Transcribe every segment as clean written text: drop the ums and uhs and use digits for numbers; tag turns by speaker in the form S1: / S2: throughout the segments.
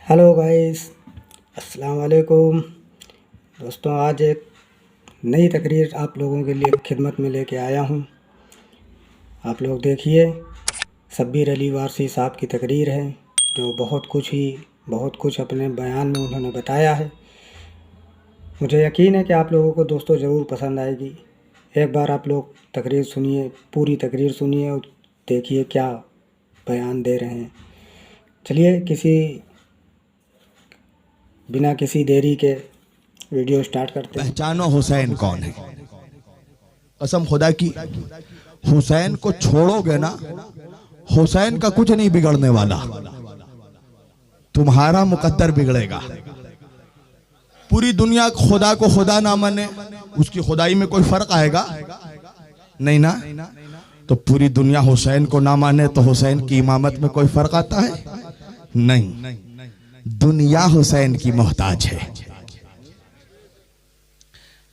S1: Hello guys, अस्सलाम वालेकुम दोस्तों। आज एक नई तकरीर आप लोगों के लिए खिदमत में लेके आया हूँ। आप लोग देखिए, शब्बीर अली वारसी साहब की तकरीर है जो बहुत कुछ अपने बयान में उन्होंने बताया है। मुझे यकीन है कि आप लोगों को दोस्तों ज़रूर पसंद आएगी। एक बार आप लोग तकरीर सुनिए, पूरी तकरीर सुनिए और देखिए क्या बयान दे रहे हैं। चलिए बिना किसी देरी के वीडियो स्टार्ट करते हैं।
S2: पहचानो हुसैन कौन है। कसम खुदा की, हुसैन को छोड़ोगे ना, हुसैन का कुछ नहीं बिगड़ने वाला, तुम्हारा मुकद्दर बिगड़ेगा। पूरी दुनिया खुदा को खुदा ना माने, उसकी खुदाई में कोई फर्क आएगा नहीं ना। तो पूरी दुनिया हुसैन को ना माने तो हुसैन की इमामत में कोई फर्क आता है नहीं। दुनिया हुसैन की मोहताज है।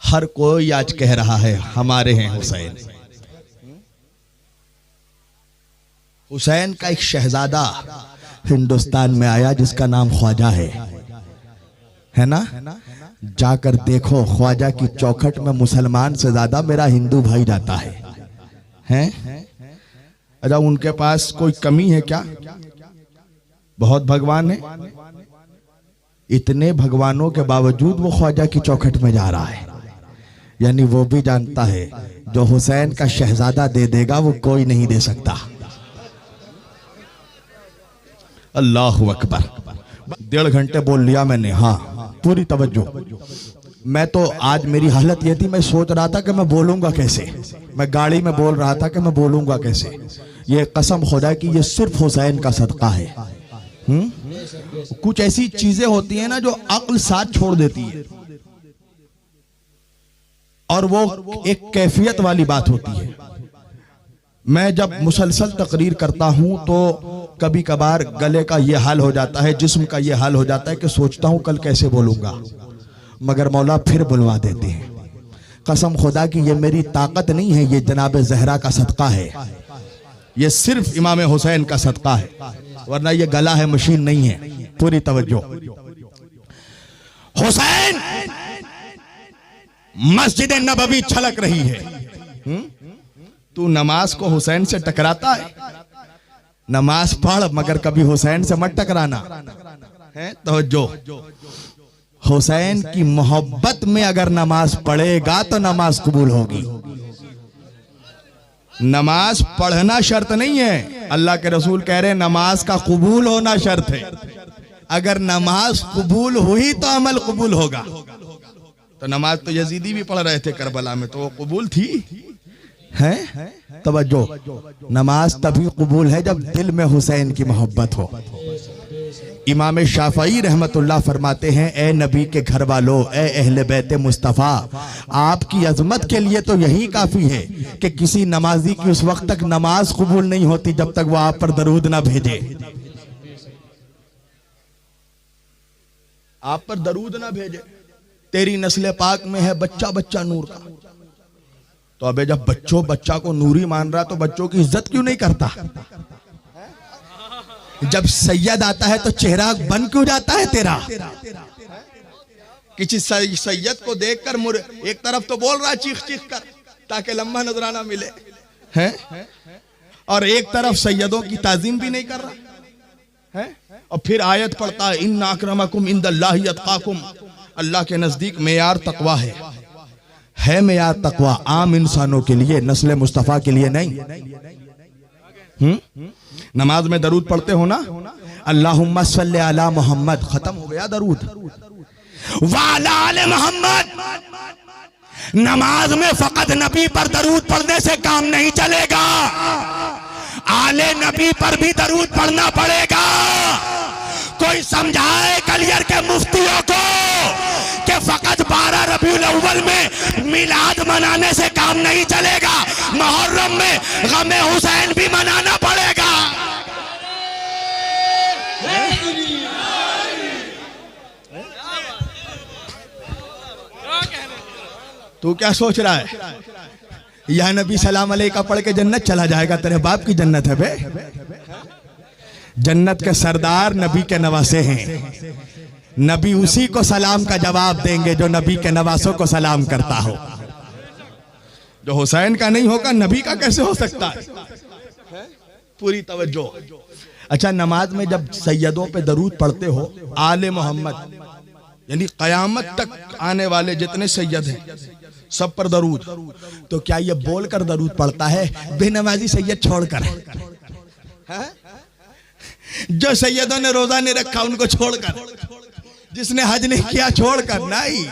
S2: हर कोई आज कह रहा है हमारे हैं हुसैन। हुसैन का एक शहजादा हिंदुस्तान में आया जिसका नाम ख्वाजा है ना। जाकर देखो, ख्वाजा की चौखट में मुसलमान से ज्यादा मेरा हिंदू भाई जाता है। अच्छा, उनके पास कोई कमी है क्या? बहुत भगवान है, इतने भगवानों के बावजूद वो ख्वाजा की चौखट में जा रहा है। यानी वो भी जानता है जो हुसैन का शहजादा दे देगा वो कोई नहीं दे सकता। अल्लाहु अकबर। 1.5 घंटे बोल लिया मैंने। हाँ, पूरी तवज्जो। मैं तो आज मेरी हालत ये थी, मैं सोच रहा था कि मैं बोलूंगा कैसे। मैं गाड़ी में बोल रहा था कि मैं बोलूंगा कैसे। ये कसम खुदा की, ये सिर्फ हुसैन का सदका है। कुछ ऐसी चीजें होती हैं ना जो अक्ल साथ छोड़ देती है, और वो एक कैफियत वाली बात होती है। मैं जब मुसलसल तकरीर करता हूं तो कभी कभार गले का ये हाल हो जाता है, जिस्म का ये हाल हो जाता है कि सोचता हूं कल कैसे बोलूंगा, मगर मौला फिर बुलवा देते हैं। कसम खुदा की, ये मेरी ताकत नहीं है, ये जनाब ज़हरा का सदका है। ये सिर्फ इमाम हुसैन का सदका है, वरना ये गला है, मशीन नहीं है। पूरी तवज्जो। हुसैन मस्जिद नबवी छलक रही है। तू नमाज को हुसैन से टकराता है? नमाज पढ़, मगर कभी हुसैन से मत टकराना है। तवज्जो। हुसैन की मोहब्बत में अगर नमाज पढ़ेगा तो नमाज कबूल होगी। नमाज पढ़ना शर्त नहीं है, अल्लाह के रसूल कह रहे हैं नमाज का कबूल होना शर्त है। अगर नमाज कबूल हुई तो अमल कबूल होगा। तो नमाज तो यजीदी भी पढ़ रहे थे करबला में, तो वो कबूल थी है। तवज्जो, नमाज तभी कबूल है जब दिल में हुसैन की मोहब्बत हो। इमाम शाफई रहमतुल्लाह फरमाते हैं, ए नबी के घर वालों, ए अहले बैते मुस्तफ़ा, आपकी अजमत के लिए तो यही काफी है कि किसी नमाजी की उस वक्त तक नमाज कबूल नहीं होती जब तक वो आप पर दरूद ना भेजे। आप पर दरूद ना भेजे। तेरी नस्ल पाक में है बच्चा बच्चा नूर का। तो अबे जब बच्चा को नूरी मान रहा तो बच्चों की इज्जत क्यों नहीं करता? जब सैयद आता है तो चेहरा बन क्यों जाता है तेरा? किसी सैयद को देखकर एक तरफ तो बोल रहा है चीख चीख कर ताकि लम्बा नजराना मिले है, और एक तरफ सैयदों की ताजीम भी नहीं कर रहा है। और फिर आयत पढ़ता है, इन्ना अक्रमकुम इंदल्लाहि अत्काकुम। अल्लाह के नजदीक मेयार तकवा है मेयार तकवा आम इंसानों के लिए, नस्ल मुस्तफा के लिए नहीं। नमाज में दरूद पढ़ते हो ना, अल्लाहुम्मा सल्ली अला मोहम्मद, खत्म हो गया दरूद। वाला आले मोहम्मद। नमाज में फकत नबी पर दरूद पढ़ने से काम नहीं चलेगा, आले नबी पर भी दरूद पढ़ना पड़ेगा। कोई समझाए कलियर के मुफ्तियों को कि फकत 12 रबीउल अव्वल में मिलाद मनाने से काम नहीं चलेगा, मुहर्रम में गमे हुसैन भी मनाना पड़ेगा। तू क्या सोच रहा है? या नबी सलाम अलैका पढ़ के जन्नत चला जाएगा? तेरे बाप की जन्नत है बे। जन्नत के सरदार नबी के नवासे हैं। नबी उसी को सलाम का जवाब देंगे जो नबी के नवासों को सलाम करता हो। जो हुसैन का नहीं होगा नबी का कैसे हो सकता है? पूरी तवज्जो। अच्छा, नमाज में जब सैयदों पे दरूद पढ़ते हो, आले मोहम्मद यानी कयामत तक आने वाले जितने सैयद हैं सब पर दरूद, तो क्या ये बोलकर दरूद पढ़ता है बेनमाजी सैयद छोड़कर? है? जो सैयदों ने रोजा नहीं रखा उनको छोड़कर, जिसने हज नहीं किया छोड़कर, नहीं।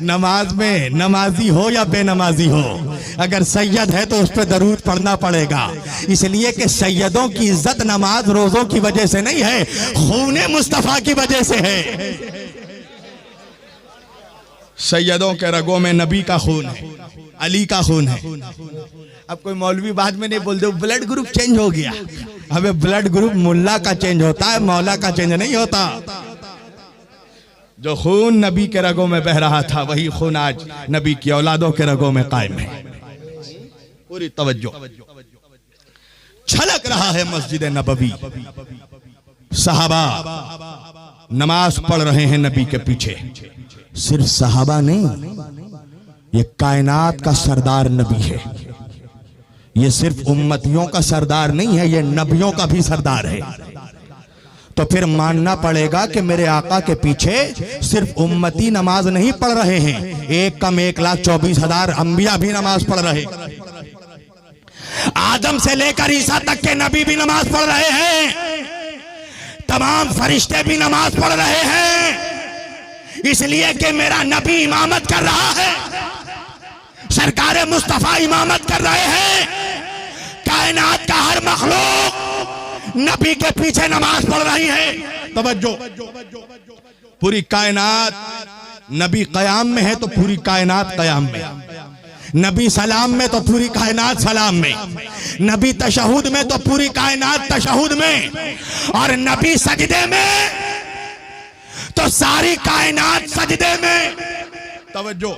S2: नमाज में नमाजी हो या बेनमाजी हो, अगर सैयद है तो उस पर दरूद पढ़ना पड़ेगा। इसलिए कि सैयदों की इज्जत नमाज रोजों की वजह से नहीं है, खूने मुस्तफा की वजह से है। सैयदों के रगों में नबी का खून है, अली का खून है। अब कोई मौलवी बाद में नहीं बोल दे ब्लड ग्रुप चेंज हो गया। हमें ब्लड ग्रुप मुल्ला का चेंज होता है, मौला का चेंज नहीं होता। जो खून नबी के रगों में बह रहा था वही खून आज नबी की औलादों के रगों में कायम है। पूरी तवज्जो। छलक रहा है मस्जिद नबवी, सहाबा नमाज पढ़ रहे हैं नबी के पीछे। सिर्फ सहाबा नहीं, ये कायनात का सरदार नबी है। ये सिर्फ उम्मतियों का सरदार नहीं है, ये नबियों का भी सरदार है। तो फिर मानना पड़ेगा कि मेरे आका के पीछे सिर्फ उम्मती नमाज नहीं पढ़ रहे हैं, 1,24,000 अंबिया भी नमाज पढ़ रहे। आदम से लेकर ईसा तक के नबी भी नमाज पढ़ रहे हैं, तमाम फरिश्ते भी नमाज पढ़ रहे हैं। इसलिए कि मेरा नबी इमामत कर रहा है, सरकार मुस्तफा इमामत कर रहे हैं। कायनात का हर मखलूक नबी के पीछे नमाज पढ़ रही है। तवज्जो। पूरी कायनात नबी कयाम में है तो पूरी कायनात कयाम में, नबी सलाम में तो पूरी कायनात सलाम में, नबी तशहुद में तो पूरी कायनात तशहुद में, और नबी सजदे में तो सारी कायनात सजदे में। तवज्जो।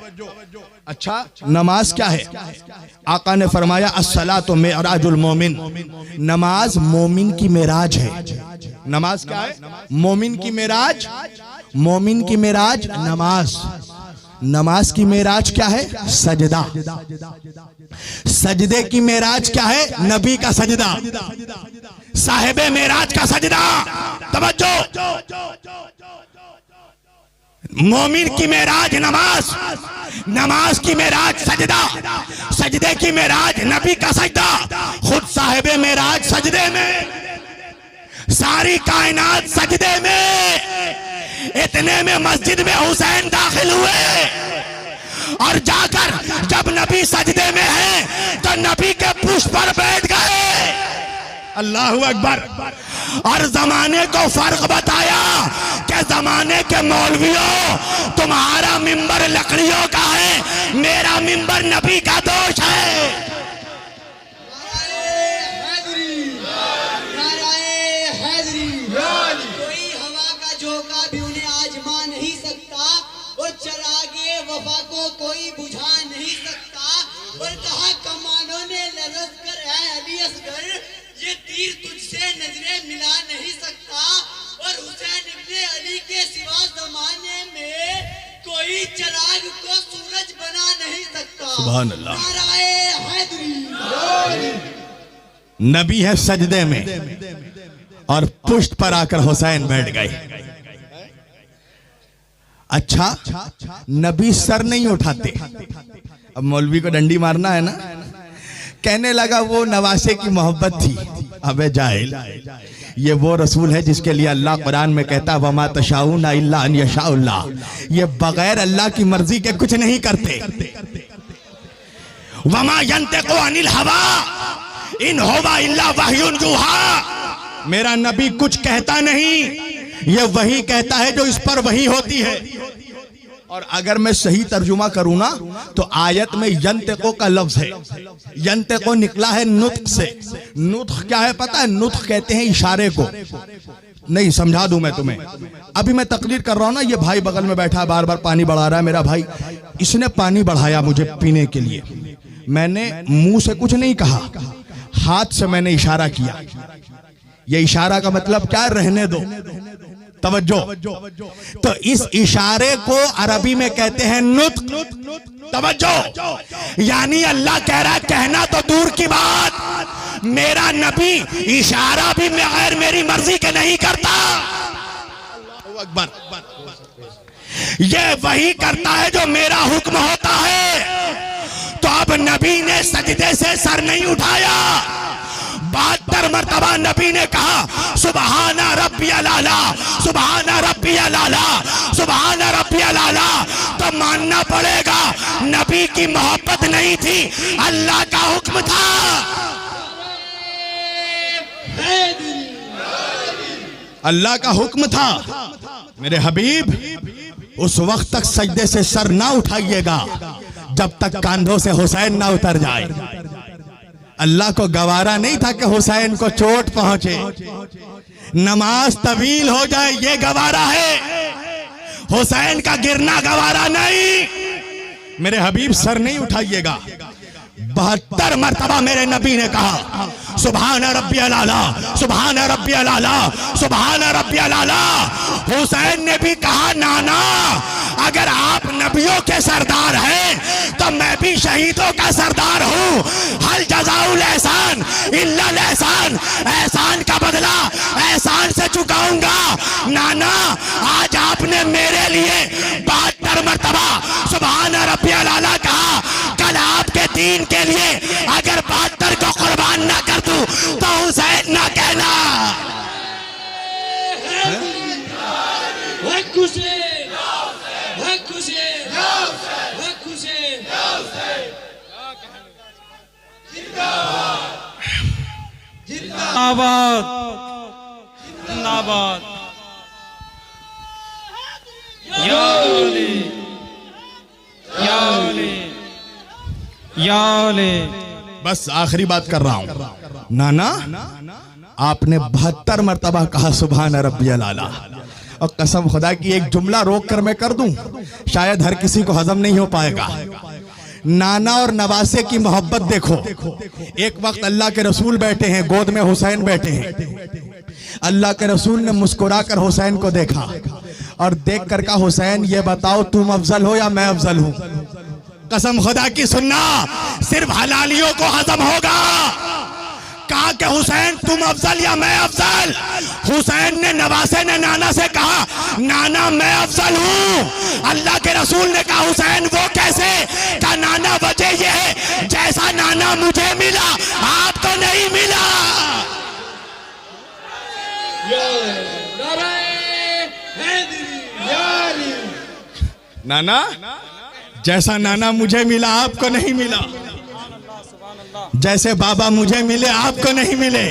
S2: अच्छा, नमाज क्या है? आका ने फरमाया अस्सलातु मिअराजुल मोमिन, नमाज मोमिन की मेराज है। नमाज क्या है? मोमिन की मेराज। मोमिन की मेराज नमाज। नमाज की मेराज क्या है? सजदा। सजदे की मेराज क्या है? नबी का सजदा, साहिबे मेराज का सजदा। तवज्जो। मोमिन की मेराज नमाज, नमाज की मेराज सजदा, सजदे की मेराज नबी का सजदा, खुद साहिबे मेराज सजदे में, सारी कायनात सजदे में। इतने में मस्जिद में हुसैन दाखिल हुए और जाकर जब नबी सजदे में है तो नबी के पुष्प पर बैठ गए। अल्लाहु अकबर। और जमाने को फर्क बताया कि जमाने के मौलवियों तुम्हारा मिंबर लकड़ियों का है, मेरा मिंबर नबी का दोष है।
S3: कोई हवा का झोंका भी उन्हें आजमा नहीं सकता और चिरागे वफा को कोई बुझा नहीं सकता। और कहा कमानों ने लरज़ कर है अली असगर, ये तीर तुझसे नजरें मिला नहीं सकता। और हुसैन इब्ने अली के सिवा जमाने में कोई चिराग को सूरज बना नहीं सकता।
S2: सुभान अल्लाह।
S3: नाराए हैदरी।
S2: नबी है सजदे में और पुष्ट पर आकर हुसैन बैठ गए। अच्छा, नबी सर नहीं उठाते। अब मौलवी को डंडी मारना है ना, कहने लगा वो नवासे की मोहब्बत थी। अबे जाहिल, ये वो रसूल है जिसके लिए अल्लाह कुरान में कहता वमा तशाऊना इल्ला अन यशाउल्लाह, ये बगैर अल्लाह की मर्जी के कुछ नहीं करते। वमा यंतिकु अनिल हवा इन हुवा इल्ला वह्युन यूहा, मेरा नबी कुछ कहता नहीं, ये वही कहता है जो इस पर वही होती है। और अगर मैं सही तर्जुमा करूं ना तो आयत में यंतिको का लफ्ज है, यंतिको निकला है नुत्क से। नुत्क क्या है पता है? नुत्क कहते हैं इशारे को। नहीं समझा दूं मैं तुम्हें। अभी मैं तकरीर कर रहा हूं ना, ये भाई बगल में बैठा है, बार बार पानी बढ़ा रहा है मेरा भाई। इसने पानी बढ़ाया मुझे पीने के लिए, मैंने मुंह से कुछ नहीं कहा, हाथ से मैंने इशारा किया ये इशारा का मतलब क्या? रहने दो, तवज्जो। तो इस इशारे को अरबी में कहते हैं नुत्क, तवज्जो। यानी अल्लाह कह रहा है कहना तो दूर की बात, मेरा नबी इशारा भी बगैर मेरी मर्जी के नहीं करता। अल्लाहू अकबर। ये वही करता है जो मेरा हुक्म होता है। तो अब नबी ने सजदे से सर नहीं उठाया, 72 मरतबा नबी ने कहा सुबहाना रब्बियल आला, सुबहाना रब्बियल आला, सुबहाना रब्बियल आला। तो मानना पड़ेगा नबी की मोहब्बत नहीं थी, अल्लाह का हुक्म था। अल्लाह का हुक्म था। मेरे हबीब उस वक्त तक सजदे से सर ना उठाइएगा जब तक कांधों से हुसैन ना उतर जाए। अल्लाह को गवारा नहीं था कि हुसैन को चोट पहुंचे, नमाज तवील हो जाए, ये गवारा है। हुसैन का गिरना गवारा नहीं। मेरे हबीब सर नहीं उठाइएगा। 72 मरतबा मेरे नबी ने कहा सुभान रब्बियल आला, सुभान रब्बियल आला, सुभान रब्बियल आला। हुसैन ने भी कहा नाना अगर आप नबियों के सरदार हैं तो मैं भी शहीदों का सरदार हूँ। हल जज़ाउल एहसान इल्लल एहसान, एहसान का बदला एहसान से चुकाऊंगा। नाना आज आपने मेरे लिए 72 मरतबा सुभान रब्बियल आला कहा, कल आपके दीन के लिए अगर 72 को कुर्बान ना कर दूं तो हुसैन ना कहना।
S4: जिंदाबाद जिंदाबाद या अली या अली या अली।
S2: बस आखिरी बात कर रहा हूं। नाना आपने 72 मरतबा कहा सुभान रब्बियल आला, और कसम खुदा की एक जुमला रोक कर मैं कर दूं, शायद हर किसी को हजम नहीं हो पाएगा। नाना और नवासे की मोहब्बत देखो। एक वक्त अल्लाह के रसूल बैठे हैं, गोद में हुसैन बैठे हैं। अल्लाह के रसूल ने मुस्कुरा कर हुसैन को देखा और देख कर कहा हुसैन ये बताओ तुम अफजल हो या मैं अफजल हूं? कसम खुदा की सुनना, सिर्फ हलालियों को हजम होगा। कहा कि हुसैन तुम अफजल या मैं अफजल? हुसैन ने नवासे ने नाना से कहा नाना मैं अफजल हूँ। अल्लाह के रसूल ने कहा हुसैन वो कैसे? कहा नाना वजह ये है जैसा नाना मुझे मिला आपको नहीं मिला। नाना जैसा नाना मुझे मिला आपको नहीं मिला, जैसे बाबा मुझे मिले आपको नहीं मिले,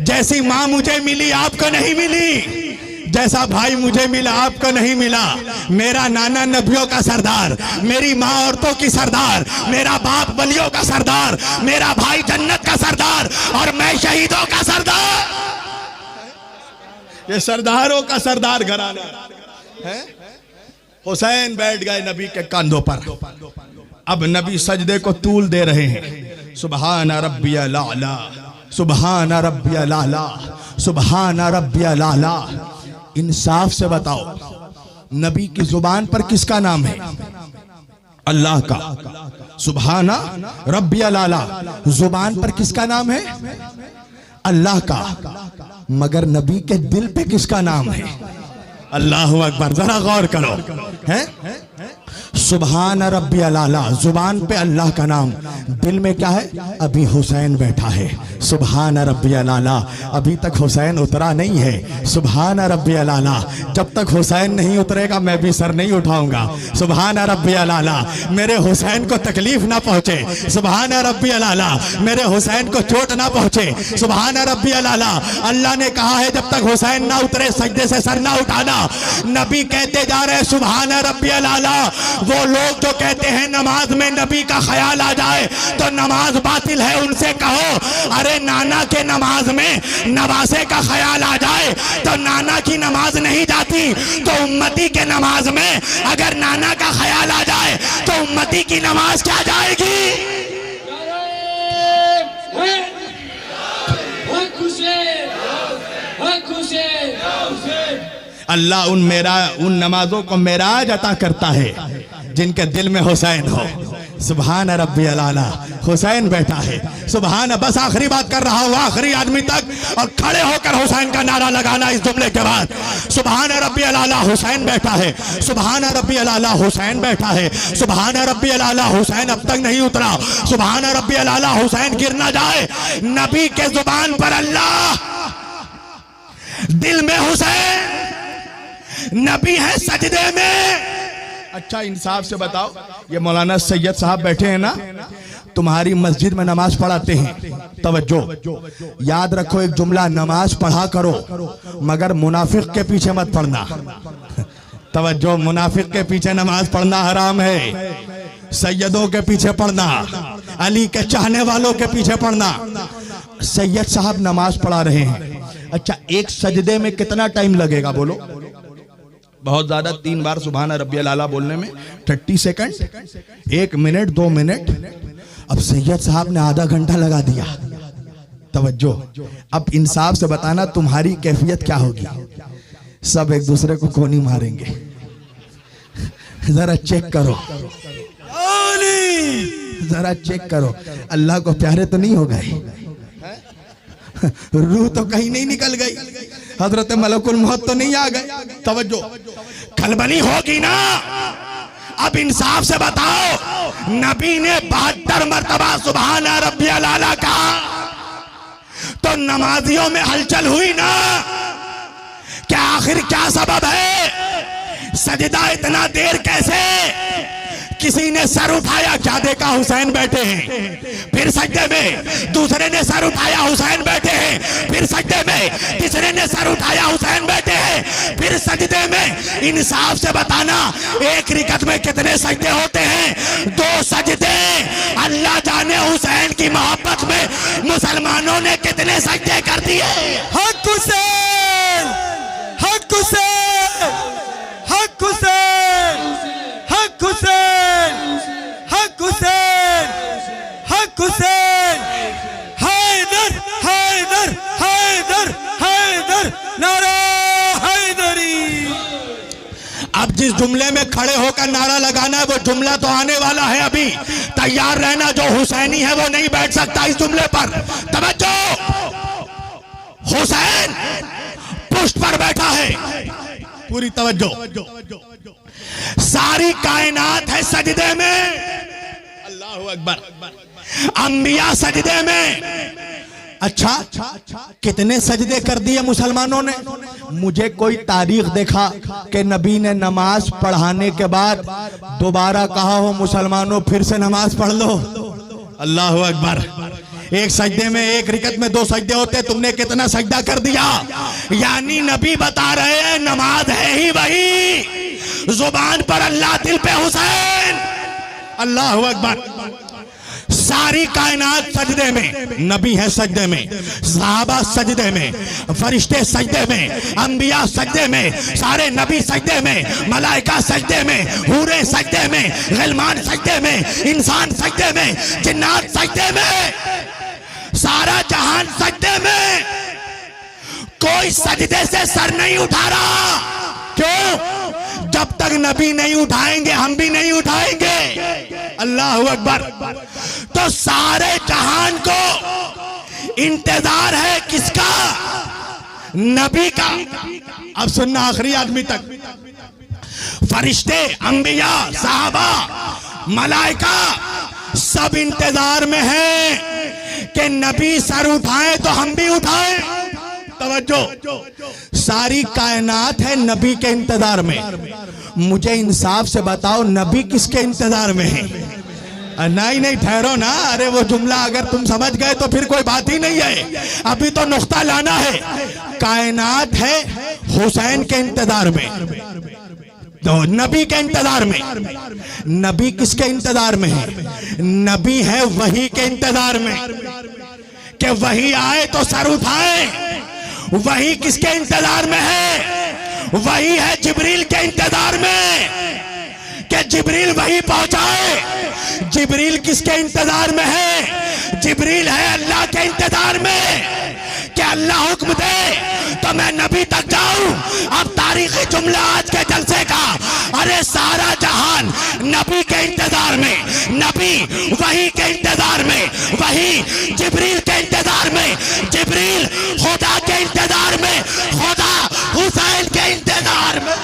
S2: जैसी माँ मुझे मिली आपको नहीं मिली, जैसा भाई मुझे मिला आपको नहीं मिला। मेरा नाना नबियों का सरदार, मेरी माँ औरतों की सरदार, मेरा बाप बलियों का सरदार, मेरा भाई जन्नत का सरदार और मैं शहीदों का सरदार। ये सरदारों का सरदार घराना है। हुसैन बैठ गए नबी के कंधों पर। अब नबी सजदे को तूल दे रहे हैं। सुबहान रब्बियल आला, सुबहान रब्बियल आला, सुबहान रब्बियल आला। इंसाफ से बताओ नबी की जुबान पर किसका नाम है? अल्लाह का। सुबहान रब्बियल आला जुबान पर किसका नाम है? अल्लाह का। मगर नबी के दिल पे किसका नाम है? अल्लाहु अकबर। जरा गौर करो, है सुबहान रब्बियल आला जुबान पे अल्लाह का नाम, दिल में क्या है? अभी हुसैन बैठा है। सुबहान रब्बियल आला, अभी तक हुसैन उतरा नहीं है। सुबहान रब्बियल आला, जब तक हुसैन नहीं उतरेगा मैं भी सर नहीं उठाऊंगा। सुबहान रब्बियल आला, मेरे हुसैन को तकलीफ ना पहुंचे। सुबहान रब्बियल आला, मेरे हुसैन को चोट ना पहुंचे। सुबहान रब्बियल आला। अल्लाह ने कहा है जब तक हुसैन ना उतरे सजदे से सर ना उठाना। नबी कहते जा रहे सुबहान रब्बियल आला। वो लोग जो कहते हैं नमाज में नबी का ख्याल आ जाए तो नमाज बातिल है, उनसे कहो अरे नाना के नमाज में नवासे का ख्याल आ जाए तो नाना की नमाज नहीं जाती, तो उम्मती के नमाज में अगर नाना का ख्याल आ जाए तो उम्मती की नमाज क्या जाएगी?
S3: खुशी
S2: अल्लाह उन नमाजों को मेराज अता करता है जिनके दिल में हुसैन हो। सुभान रब्बियल आला, हुसैन बैठा है। सुभान, बस आखिरी बात कर रहा हूँ, आखिरी आदमी तक, और खड़े होकर हुसैन का नारा लगाना इस जुमले के बाद। सुभान रब्बियल आला, हुसैन बैठा है। सुभान रब्बियल आला, हुसैन बैठा है। सुभान रब्बियल आला, हुसैन अब तक नहीं उतरा। सुभान रब्बियल आला, हुसैन गिर ना जाए। नबी के जुबान पर अल्लाह, दिल में हुसैन, नबी है सजदे में। अच्छा इंसाफ से बताओ, ये मौलाना सैयद साहब बैठे हैं ना, तुम्हारी मस्जिद में नमाज पढ़ाते हैं। तवज्जो, याद रखो एक जुमला, नमाज पढ़ा करो मगर मुनाफिक के पीछे मत पढ़ना। तवज्जो, मुनाफिक के पीछे नमाज पढ़ना हराम है। सैयदों के पीछे पढ़ना, अली के चाहने वालों के पीछे पढ़ना। सैयद साहब नमाज पढ़ा रहे हैं। अच्छा, एक सजदे में कितना टाइम लगेगा बोलो? बहुत ज्यादा, 3 बार सुभान रब्बियल आला बोलने में 30 सेकंड, 1 मिनट, 2 मिनट। अब सैयद साहब ने आधा घंटा लगा दिया। तवज्जो, अब इंसाफ से बताना तुम्हारी कैफियत क्या होगी? सब एक दूसरे को कोनी मारेंगे। जरा चेक करो, जरा चेक करो, अल्लाह को प्यारे तो नहीं हो गए? रूह तो कहीं नहीं निकल गई, हजरत मलकुल मौत तो नहीं आ गए? तवज्जो, खलबली होगी ना? अब इंसाफ से बताओ, नबी ने 72 मरतबा सुभान रब्बियल आला कहा तो नमाजियों में हलचल हुई ना? क्या आखिर क्या सबब है? सजदा इतना देर कैसे? किसी ने सर उठाया, क्या देखा? हुसैन बैठे हैं। फिर सजदे में दूसरे ने सर उठाया, हुसैन बैठे हैं। फिर सजदे में तीसरे ने सर उठाया, हुसैन बैठे हैं। फिर सजदे में, इंसाफ से बताना एक रिकत में कितने सजदे होते हैं? 2 सजदे। अल्लाह जाने हुसैन की मोहब्बत में मुसलमानों ने कितने सजदे कर दिए।
S5: हक हुसैन, हक हुसैन, हक हुसैन, हक हुसैन, हक हुसैन, हक हुसैन, हैदर, हैदर, हैदर, हैदर, नारा हैदरी।
S2: अब जिस जुमले में खड़े होकर नारा लगाना है वो जुमला तो आने वाला है, अभी तैयार रहना। जो हुसैनी है वो नहीं बैठ सकता इस जुमले पर। तवज्जो, हुसैन पुष्ट पर बैठा है। पूरी तवज्जो, सारी कायनात है सजदे में। अल्लाहु अकबर। अंबिया सजदे में। अच्छा, कितने सजदे कर दिए मुसलमानों ने? मुझे कोई तारीख देखा कि नबी ने नमाज पढ़ाने के बाद दोबारा कहा हो मुसलमानों फिर से नमाज पढ़ लो? अल्लाहु अकबर। एक सजदे में, एक रिकत में 2 सजदे होते, तुमने कितना सजदा कर दिया? यानी नबी बता रहे हैं नमाज है ही वही, जुबान पर अल्लाह, दिल पे हुसैन। अल्लाहु अकबर। सारी कायनात सजदे में, नबी है सजदे में, सहाबा सजदे में, फरिश्ते सजदे में, अंबिया सजदे में, सारे नबी सजदे में, मलाइका सजदे में, हूरे सजदे में, गिलमान सजदे में, इंसान सजदे में, जिन्नात सजदे में, सारा जहान सजदे में। कोई सजदे से सर नहीं उठा रहा। क्यों? जब तक नबी नहीं उठाएंगे हम भी नहीं उठाएंगे। अल्लाहु अकबर। तो सारे जहान को इंतजार है किसका? नबी का। अब सुनना आखिरी आदमी तक। फरिश्ते, अंबिया, साहबा, मलाइका सब इंतजार में हैं कि नबी सर उठाए तो हम भी उठाएं। तवज्जो, सारी कायनात है नबी के इंतजार में। मुझे इंसाफ से बताओ नबी किसके इंतजार में है? नहीं ठहरो ना। अरे वो जुमला अगर तुम समझ गए तो फिर कोई बात ही नहीं है, अभी तो नुक्ता लाना है। कायनात है हुसैन के इंतजार में, तो नबी के इंतजार में। नबी किसके इंतजार में है? नबी है वही के इंतजार में कि वही आए तो सर उठाए। वही किसके इंतजार में है? वही है जिब्रील के इंतजार में कि जिब्रील वही पहुंचाए। जिब्रील किसके इंतजार में है? जिब्रील है अल्लाह के इंतजार में कि अल्लाह हुक्म दे तो मैं नबी तक जाऊं। अब तारीखी
S6: वहीं जिब्रील के इंतजार में जिब्रील, खुदा के इंतजार में खुदा, हुसैन के इंतजार में।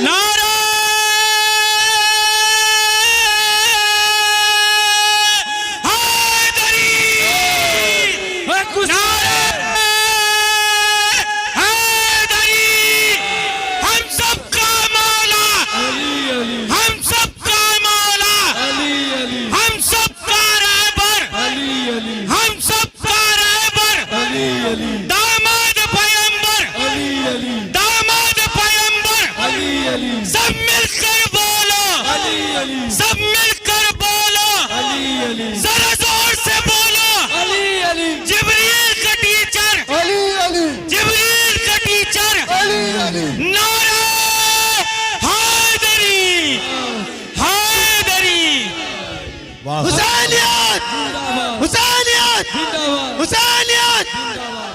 S5: नारा हैदरी, नारा हैदरी, हम सबका मौला, हम सबका मौला, हम सबका रहबर, हम सबका रहबर, दामाद पैगंबर, दामाद पैगंबर, सब मिलकर बोलो, सब मिलकर बोलो, जरा जोर से बोलो, जिब्रील का टीचर, जिब्रील का टीचर, नारा हैदरी, हैदरी, हुसैनियत, हुसैनियत, हुसैनियत,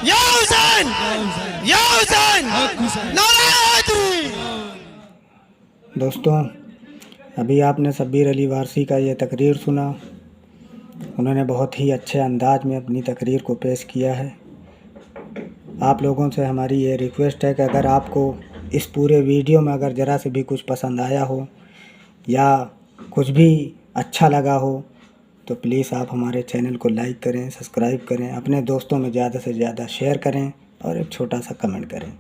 S5: या हुसैन, या हुसैन, नारा हैदरी।
S1: दोस्तों, अभी आपने शब्बीर अली वारसी का ये तकरीर सुना। उन्होंने बहुत ही अच्छे अंदाज में अपनी तकरीर को पेश किया है। आप लोगों से हमारी ये रिक्वेस्ट है कि अगर आपको इस पूरे वीडियो में अगर ज़रा से भी कुछ पसंद आया हो या कुछ भी अच्छा लगा हो तो प्लीज़ आप हमारे चैनल को लाइक करें, सब्सक्राइब करें, अपने दोस्तों में ज़्यादा से ज़्यादा शेयर करें और एक छोटा सा कमेंट करें।